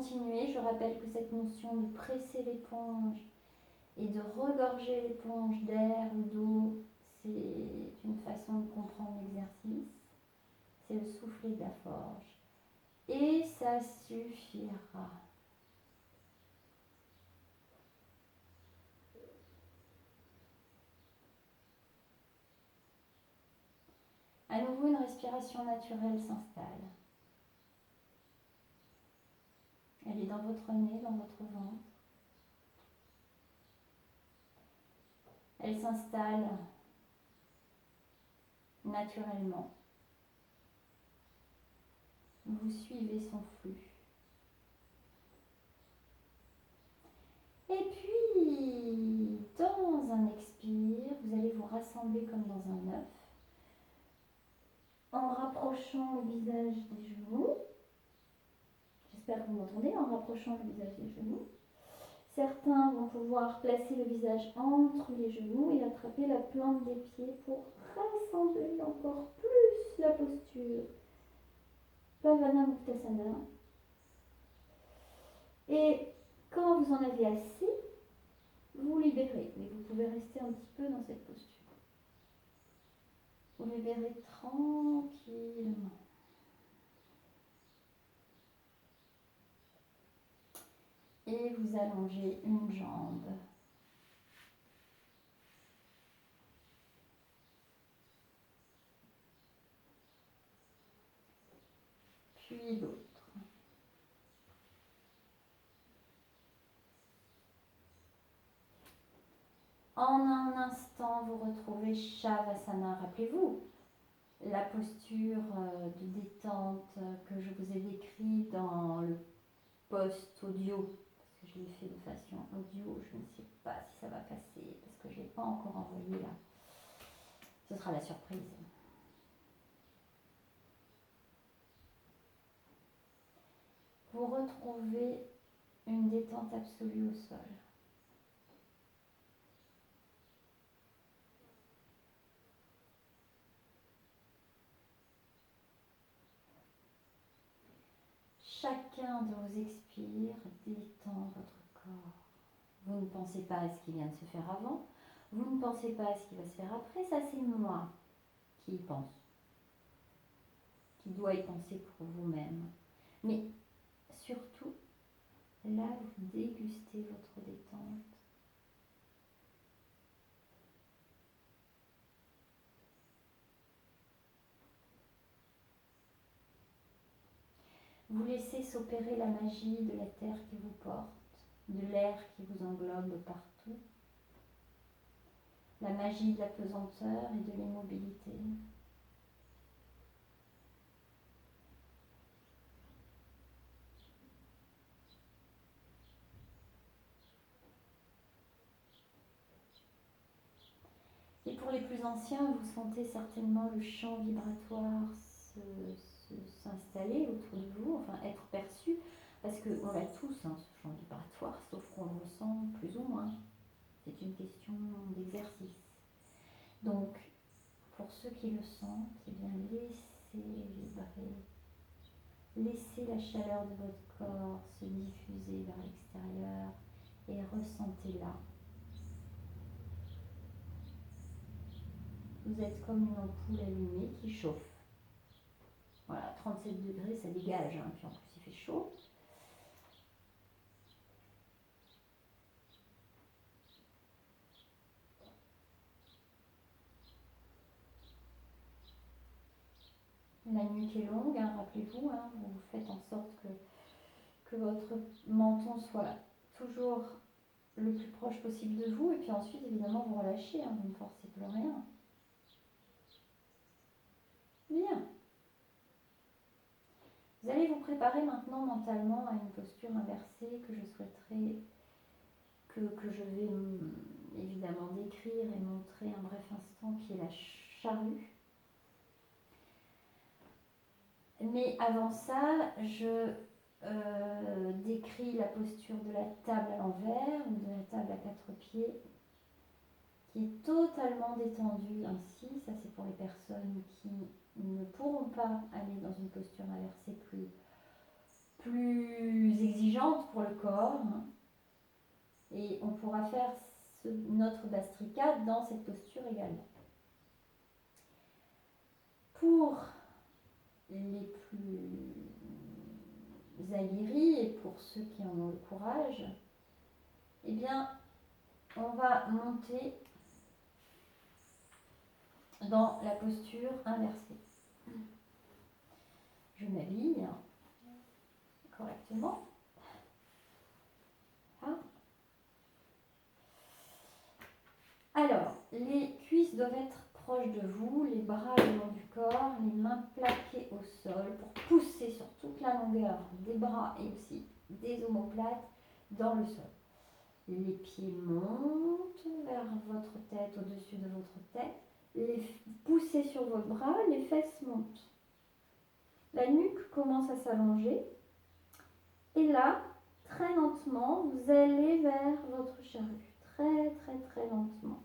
continuer, je rappelle que cette notion de presser l'éponge et de regorger l'éponge d'air ou d'eau, c'est une façon de comprendre l'exercice. C'est le soufflet de la forge. Et ça suffira. À nouveau, une respiration naturelle s'installe. Elle est dans votre nez, dans votre ventre. Elle s'installe naturellement. Vous suivez son flux. Et puis, dans un expire, vous allez vous rassembler comme dans un œuf, en rapprochant le visage des genoux. J'espère que vous m'entendez, en rapprochant le visage des genoux. Certains vont pouvoir placer le visage entre les genoux et attraper la plante des pieds pour rassembler encore plus la posture. Pavanamuktasana. Et quand vous en avez assez, vous libérez. Mais vous pouvez rester un petit peu dans cette posture. Vous libérez tranquillement. Et vous allongez une jambe. Puis l'autre. En un instant, vous retrouvez Shavasana. Rappelez-vous, la posture de détente que je vous ai décrite dans le post-audio, parce que je l'ai fait de façon audio, je ne sais pas si ça va passer, parce que je ne l'ai pas encore envoyé là. Ce sera la surprise. Vous retrouvez une détente absolue au sol. Chacun de vos expires détend votre corps. Vous ne pensez pas à ce qui vient de se faire avant, vous ne pensez pas à ce qui va se faire après, ça c'est moi qui y pense, qui doit y penser pour vous-même. Mais surtout, là vous dégustez votre détente. Vous laissez s'opérer la magie de la terre qui vous porte, de l'air qui vous englobe partout, la magie de la pesanteur et de l'immobilité. Et pour les plus anciens, vous sentez certainement le champ vibratoire s'installer autour de vous, enfin être perçu, parce qu'on l'a tous, ce champ vibratoire, sauf qu'on le ressent plus ou moins. C'est une question d'exercice. Donc, pour ceux qui le sentent, eh bien, laissez vibrer. Laissez la chaleur de votre corps se diffuser vers l'extérieur et ressentez-la. Vous êtes comme une ampoule allumée qui chauffe. Voilà, 37 degrés, ça dégage, puis en plus il fait chaud. La nuque est longue, rappelez-vous, vous faites en sorte que votre menton soit toujours le plus proche possible de vous, et puis ensuite évidemment vous relâchez, vous ne forcez plus rien. Bien. Vous allez vous préparer maintenant mentalement à une posture inversée que je souhaiterais, que je vais évidemment décrire et montrer un bref instant, qui est la charrue. Mais avant ça, je décris la posture de la table à l'envers ou de la table à 4 pieds, qui est totalement détendue ainsi. Ça, c'est pour les personnes qui ne pourront pas aller dans une posture inversée plus plus exigeante pour le corps. Hein. Et on pourra faire notre Bastrika dans cette posture également. Pour les plus aguerris et pour ceux qui en ont le courage, eh bien, on va monter dans la posture inversée. Je m'habille correctement. Hein. Alors, les cuisses doivent être proches de vous, les bras le long du corps, les mains plaquées au sol pour pousser sur toute la longueur des bras et aussi des omoplates dans le sol. Les pieds montent vers votre tête, au-dessus de votre tête. Poussez sur vos bras, les fesses montent. La nuque commence à s'allonger. Et là, très lentement, vous allez vers votre charrue. Très, très, très lentement.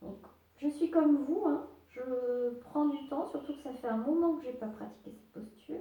Donc, je suis comme vous, hein. Je prends du temps, surtout que ça fait un moment que je n'ai pas pratiqué cette posture.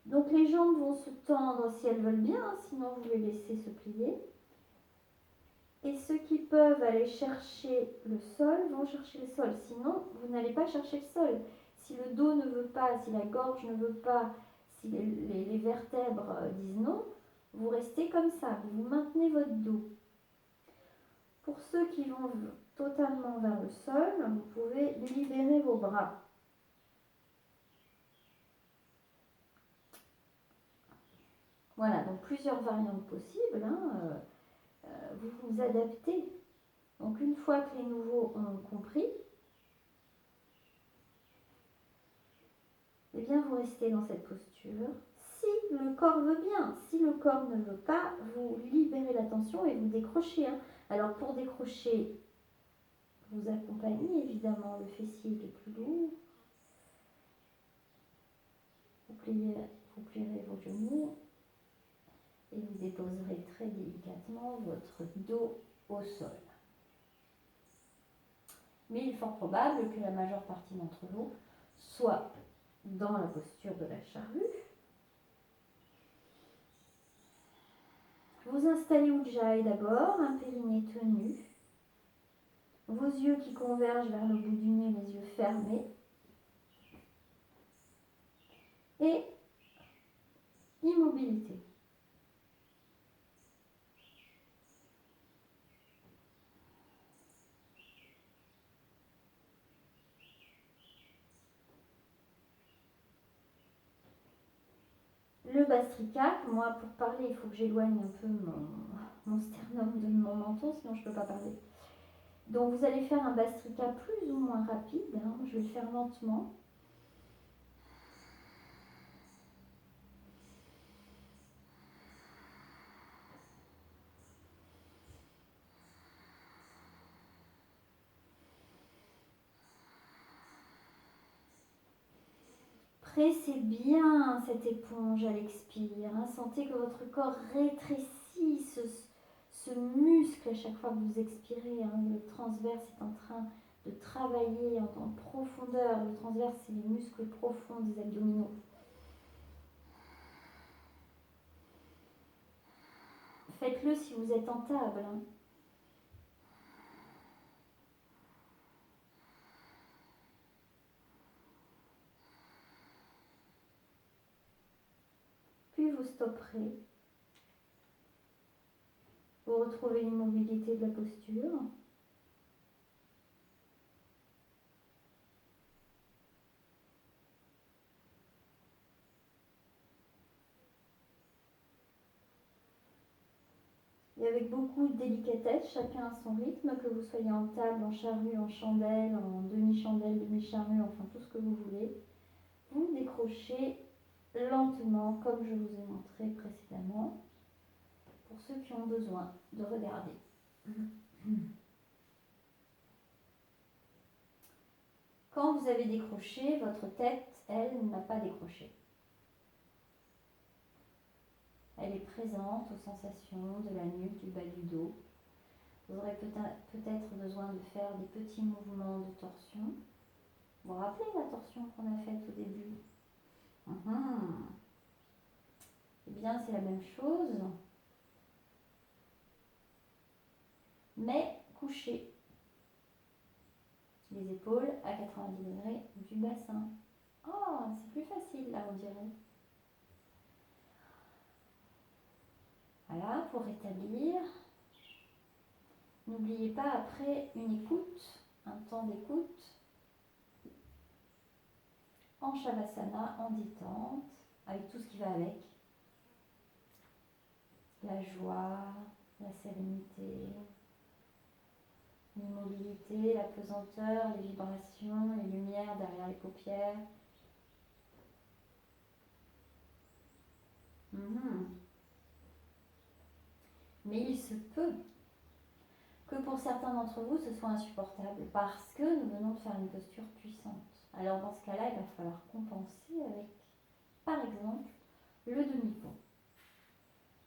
Donc, les jambes vont se tendre si elles veulent bien, hein, sinon vous les laissez se plier. Et ceux qui peuvent aller chercher le sol vont chercher le sol. Sinon, vous n'allez pas chercher le sol. Si le dos ne veut pas, si la gorge ne veut pas, si les vertèbres disent non, vous restez comme ça. Vous maintenez votre dos. Pour ceux qui vont totalement vers le sol, vous pouvez libérer vos bras. Voilà, donc plusieurs variantes possibles. Hein. Vous vous adaptez. Donc une fois que les nouveaux ont compris, eh bien vous restez dans cette posture. Si le corps veut bien, si le corps ne veut pas, vous libérez la tension et vous décrochez. Hein. Alors pour décrocher, vous accompagnez évidemment le fessier qui est plus lourd. Vous plierez vos genoux et vous déposerez très délicatement votre dos au sol. Mais il est fort probable que la majeure partie d'entre vous soit dans la posture de la charrue. Vous installez Ujjayi d'abord, un périnée tenu, vos yeux qui convergent vers le bout du nez, les yeux fermés, et immobilité. Le Bastrika, moi pour parler, il faut que j'éloigne un peu mon sternum de mon menton, sinon je ne peux pas parler. Donc vous allez faire un Bastrika plus ou moins rapide, hein. Je vais le faire lentement. Pressez bien cette éponge à l'expire. Hein. Sentez que votre corps rétrécit, ce muscle à chaque fois que vous expirez. Hein. Le transverse est en train de travailler en profondeur. Le transverse, c'est les muscles profonds des abdominaux. Faites-le si vous êtes en table. Hein. Puis vous stopperez. Vous retrouvez l'immobilité de la posture. Et avec beaucoup de délicatesse, chacun à son rythme, que vous soyez en table, en charrue, en chandelle, en demi-chandelle, demi-charrue, enfin tout ce que vous voulez, vous décrochez lentement, comme je vous ai montré précédemment, pour ceux qui ont besoin de regarder. Quand vous avez décroché, votre tête, elle, n'a pas décroché. Elle est présente aux sensations de la nuque, du bas du dos. Vous aurez peut-être besoin de faire des petits mouvements de torsion. Vous vous rappelez la torsion qu'on a faite au début? bassin, c'est la même chose, mais couché. Les épaules à 90 degrés du bassin. Oh, c'est plus facile là, on dirait. Voilà, pour rétablir. N'oubliez pas après une écoute, un temps d'écoute, en Shavasana, en détente, avec tout ce qui va avec. La joie, la sérénité, l'immobilité, la pesanteur, les vibrations, les lumières derrière les paupières. Mais il se peut que pour certains d'entre vous, ce soit insupportable parce que nous venons de faire une posture puissante. Alors dans ce cas-là, il va falloir compenser avec, par exemple, le demi-pont.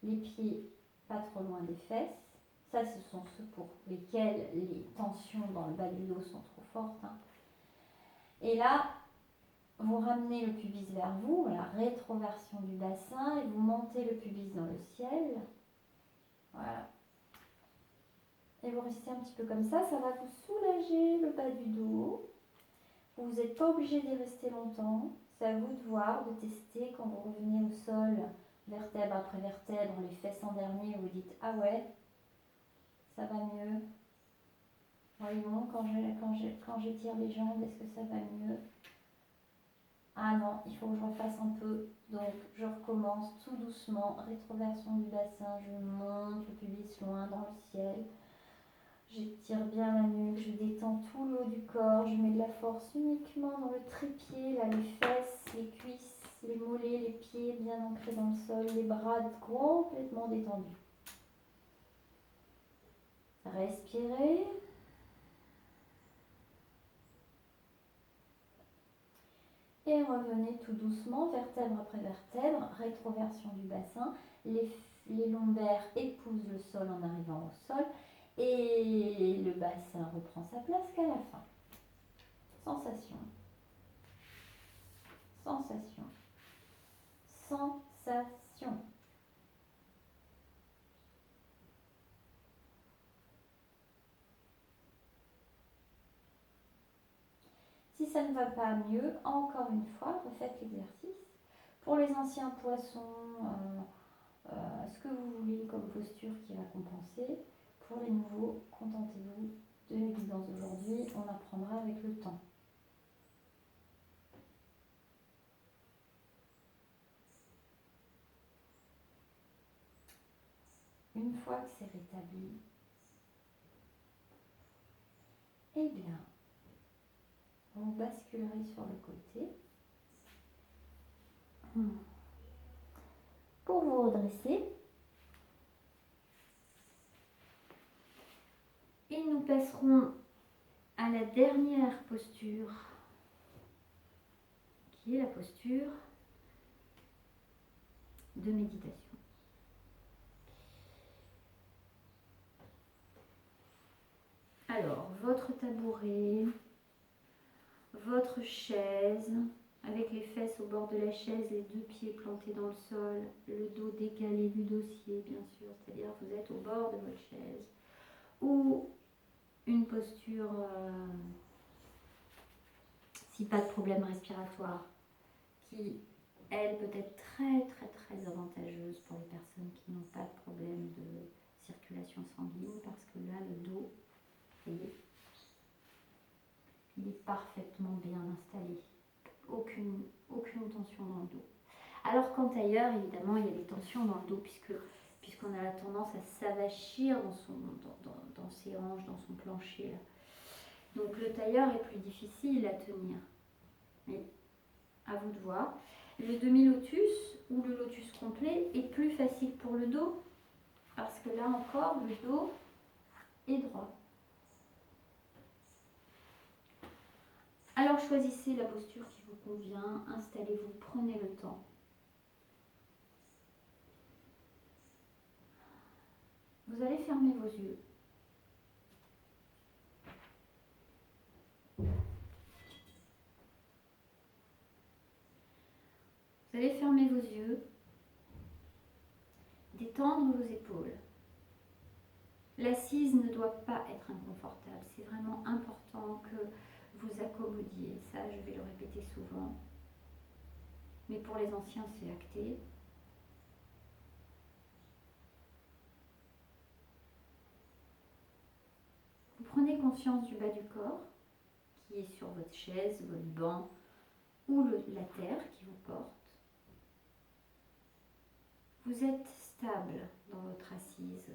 Les pieds pas trop loin des fesses. Ça, ce sont ceux pour lesquels les tensions dans le bas du dos sont trop fortes. Et là, vous ramenez le pubis vers vous, la rétroversion du bassin, et vous montez le pubis dans le ciel. Voilà. Et vous restez un petit peu comme ça va vous soulager le bas du dos. Vous n'êtes pas obligé d'y rester longtemps. C'est à vous de voir, de tester quand vous revenez au sol, vertèbre après vertèbre, les fesses en dernier, vous dites ah ouais, ça va mieux. Voyons, quand j'étire les jambes, est-ce que ça va mieux? Ah non, il faut que je refasse un peu. Donc je recommence tout doucement, rétroversion du bassin, je monte le pubis loin dans le ciel. J'étire bien la nuque, je détends tout le haut du corps, je mets de la force uniquement dans le trépied, là, les fesses, les cuisses, les mollets, les pieds bien ancrés dans le sol, les bras complètement détendus. Respirez. Et revenez tout doucement, vertèbre après vertèbre, rétroversion du bassin. Les lombaires épousent le sol en arrivant au sol. Et le bassin reprend sa place qu'à la fin. Sensation. Sensation. Sensation. Si ça ne va pas mieux, encore une fois, refaites l'exercice. Pour les anciens poissons, ce que vous voulez comme posture qui va compenser. Pour les nouveaux, contentez-vous de l'évidence d'aujourd'hui, on apprendra avec le temps. Une fois que c'est rétabli, eh bien, vous basculerez sur le côté pour vous redresser. Et nous passerons à la dernière posture, qui est la posture de méditation. Alors, votre tabouret, votre chaise, avec les fesses au bord de la chaise, les deux pieds plantés dans le sol, le dos décalé du dossier, bien sûr, c'est-à-dire vous êtes au bord de votre chaise, ou une posture, si pas de problème respiratoire, qui, elle, peut être très, très, très avantageuse pour les personnes qui n'ont pas de problème de circulation sanguine, parce que là, le dos, vous voyez, il est parfaitement bien installé. Aucune tension dans le dos. Alors qu'en tailleur, évidemment, il y a des tensions dans le dos, puisqu'on a la tendance à s'avachir dans ses hanches, dans son plancher. Là. Donc le tailleur est plus difficile à tenir. Mais à vous de voir. Le demi-lotus ou le lotus complet est plus facile pour le dos, parce que là encore, le dos est droit. Alors choisissez la posture qui vous convient, installez-vous, prenez le temps. Vous allez fermer vos yeux. Vous allez fermer vos yeux détendre vos épaules. L'assise ne doit pas être inconfortable. C'est vraiment important que vous accommodiez. Ça, je vais le répéter souvent. Mais pour les anciens, c'est acté. Vous prenez conscience du bas du corps, qui est sur votre chaise, votre banc, ou la terre qui vous porte. Vous êtes stable dans votre assise.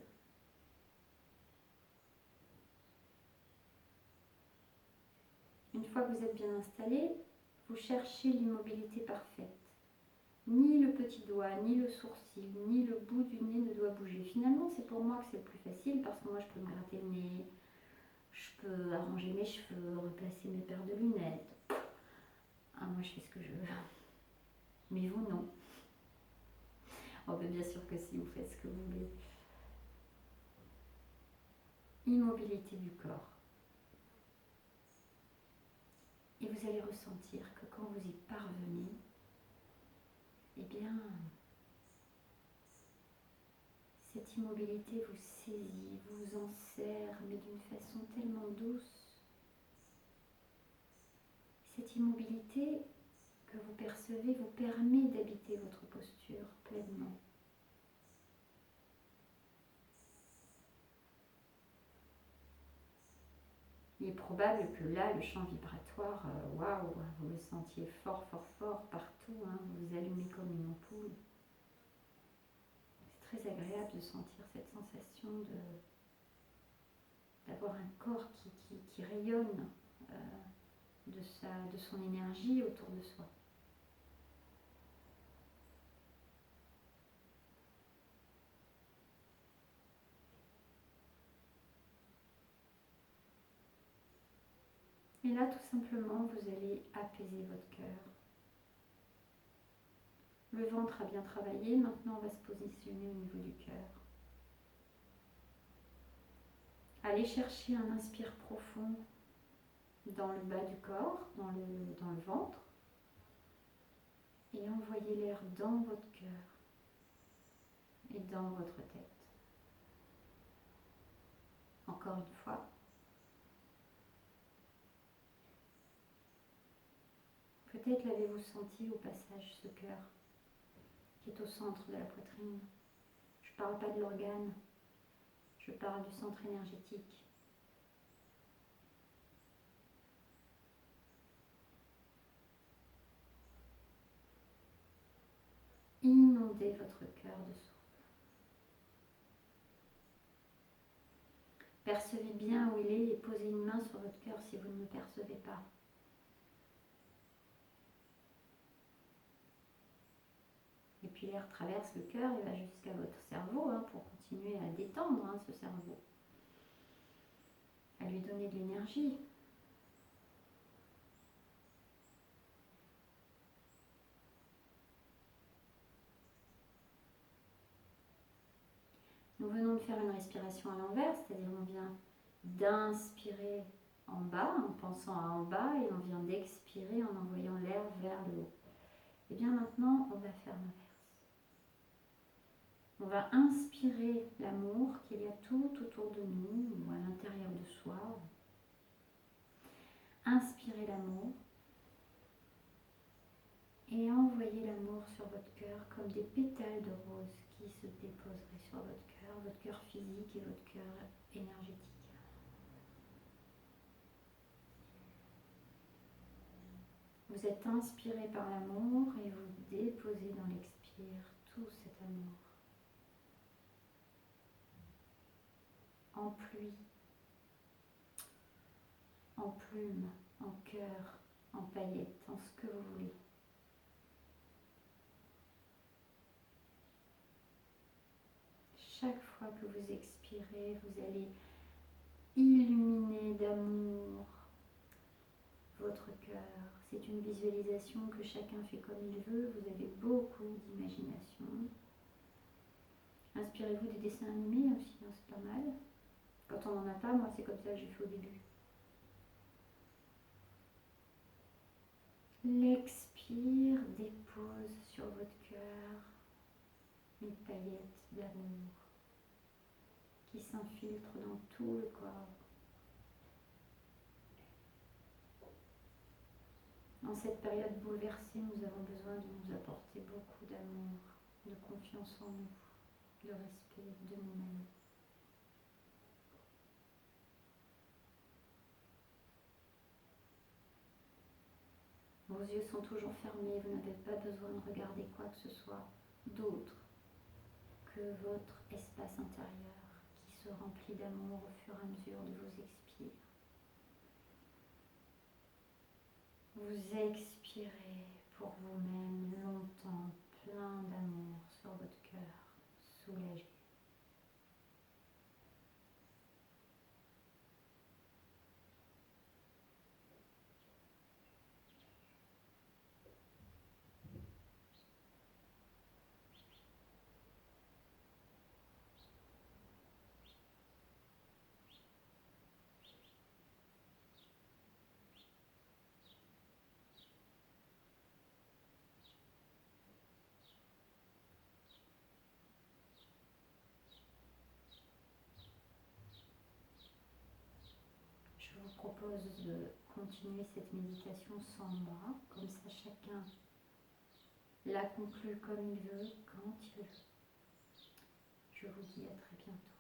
Une fois que vous êtes bien installé, vous cherchez l'immobilité parfaite. Ni le petit doigt, ni le sourcil, ni le bout du nez ne doit bouger. Finalement, c'est pour moi que c'est le plus facile parce que moi, je peux me gratter le nez, je peux arranger mes cheveux, replacer mes paires de lunettes. Ah, moi, je fais ce que je veux. Mais vous, non. Oh, ben, bien sûr que si, vous faites ce que vous voulez. Immobilité du corps. Et vous allez ressentir que quand vous y parvenez, eh bien, cette immobilité vous saisit, vous enserre, mais d'une façon tellement douce. Cette immobilité que vous percevez vous permet d'habiter votre posture pleinement. Il est probable que là, le champ vibratoire, waouh, vous le sentiez fort, fort, fort partout, hein, vous vous allumez comme une ampoule. C'est très agréable de sentir cette sensation d'avoir un corps qui rayonne de son énergie autour de soi. Et là, tout simplement, vous allez apaiser votre cœur. Le ventre a bien travaillé, maintenant on va se positionner au niveau du cœur. Allez chercher un inspire profond dans le bas du corps, dans le ventre, et envoyez l'air dans votre cœur et dans votre tête. Encore une fois. Peut-être l'avez-vous senti au passage, ce cœur qui est au centre de la poitrine. Je ne parle pas de l'organe, je parle du centre énergétique. Inondez votre cœur de souffle. Percevez bien où il est et posez une main sur votre cœur si vous ne le percevez pas. Et puis l'air traverse le cœur et va jusqu'à votre cerveau pour continuer à détendre ce cerveau, à lui donner de l'énergie. Nous venons de faire une respiration à l'envers, c'est-à-dire on vient d'inspirer en bas en pensant à en bas et on vient d'expirer en envoyant l'air vers le haut. Et bien maintenant, on va faire l'inverse. On va inspirer l'amour qu'il y a tout autour de nous ou à l'intérieur de soi. Inspirez l'amour et envoyez l'amour sur votre cœur comme des pétales de rose qui se déposeraient sur votre cœur physique et votre cœur énergétique. Vous êtes inspiré par l'amour et vous déposez dans l'expire tout cet amour. En pluie, en plume, en cœur, en paillettes, en ce que vous voulez. Chaque fois que vous expirez, vous allez illuminer d'amour votre cœur. C'est une visualisation que chacun fait comme il veut. Vous avez beaucoup d'imagination. Inspirez-vous des dessins animés aussi, c'est pas mal. Quand on n'en a pas, moi c'est comme ça que j'ai fait au début. L'expire dépose sur votre cœur une paillette d'amour qui s'infiltre dans tout le corps. En cette période bouleversée, nous avons besoin de nous apporter beaucoup d'amour, de confiance en nous, de respect de nous-mêmes. Vos yeux sont toujours fermés, vous n'avez pas besoin de regarder quoi que ce soit d'autre que votre espace intérieur qui se remplit d'amour au fur et à mesure de vos expires. Vous expirez pour vous-même longtemps, plein d'amour sur votre cœur, soulagé. Je vous propose de continuer cette méditation sans moi, comme ça chacun la conclut comme il veut, quand il veut. Je vous dis à très bientôt.